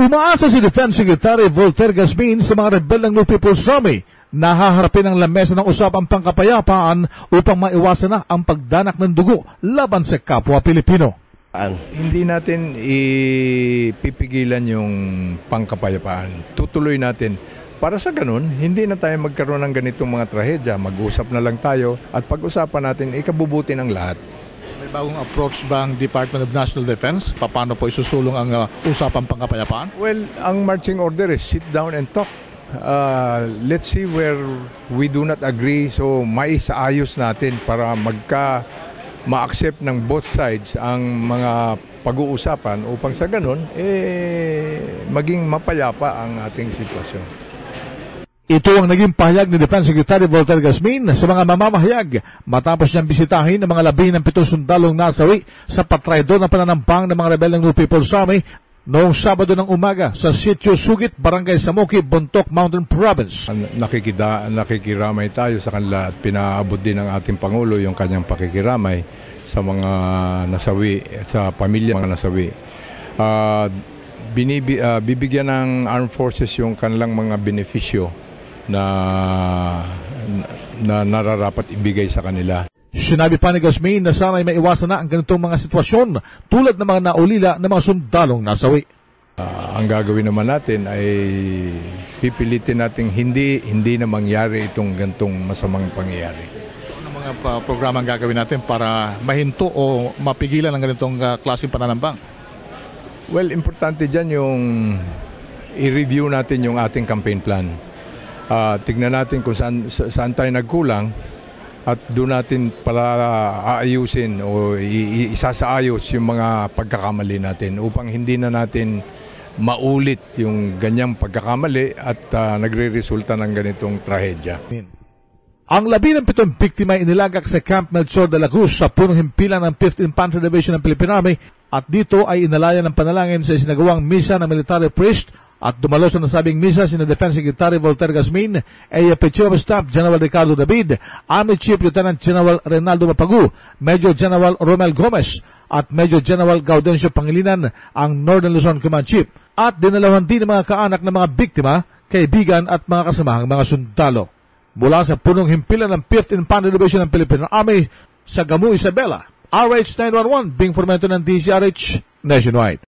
Umaasa si Defense Secretary Voltaire Gasmin sa mga rebel ng New People's Army na haharapin ang lamesa ng usapang pangkapayapaan upang maiwasan na ang pagdanak ng dugo laban sa kapwa Pilipino. Hindi natin ipipigilan yung pangkapayapaan. Tutuloy natin. Para sa ganun, hindi na tayo magkaroon ng ganitong mga trahedya. Mag-usap na lang tayo at pag-usapan natin, ikabubuti ng lahat. May bagong approach ba ang Department of National Defense? Paano po isusulong ang usapang pangkapayapaan? Well, ang marching order is sit down and talk. Let's see where we do not agree. So, maisaayos natin para ma-accept ng both sides ang mga pag-uusapan upang sa ganun, maging mapayapa ang ating sitwasyon. Ito ang naging pahayag ni Defense Secretary Voltaire Gasmin sa mga mamamahayag matapos niyang bisitahin ang mga labi ng 7 sundalong nasawi sa patraydo ng pananambang ng mga rebel ng New People's Army noong Sabado ng umaga sa Sitio Sugit, Barangay Samuki, Bontoc Mountain Province. Nakikiramay tayo sa kanila at pinaabot din ng ating Pangulo yung kanyang pakikiramay sa mga nasawi at sa pamilya mga nasawi. Bibigyan ng armed forces yung kanilang mga benepisyo na nararapat ibigay sa kanila. Sinabi pa ni Gasmin na sana'y maiwasan na ang ganitong mga sitwasyon tulad ng mga naulila ng mga sundalong nasawi. Ang gagawin naman natin ay pipilitin natin hindi na mangyari itong ganitong masamang pangyayari. So ano mga programa ang gagawin natin para mahinto o mapigilan ang ganitong klaseng pananambang? Well, importante dyan yung i-review natin yung ating campaign plan. Tignan natin kung saan tayo nagkulang at doon natin pala aayusin o isasaayos yung mga pagkakamali natin upang hindi na natin maulit yung ganyang pagkakamali at nagre-resulta ng ganitong trahedya. Ang 17 biktima ay inilagak sa Camp Melchor de la Cruz sa punong himpilan ng 5th Infantry Division ng Philippine Army at dito ay inalaya ng panalangin sa isinagawang misa ng military priest at dumalo sa nasabing misa sina Defense Secretary Voltaire Gasmin, AFP Chief of Staff General Ricardo David, Army Chief Lieutenant General Reynaldo Mapagu, Major General Romel Gomez at Major General Gaudencio Pangilinan ang Northern Luzon Command Chief at dinalawan din ng mga kaanak ng mga biktima, kaibigan at mga kasamahang mga sundalo. Mula sa punong himpilan ng 5th Infantry Division ng Philippine Army sa Gamu, Isabela, RH 911, Bing Formento ng DCRH Nationwide.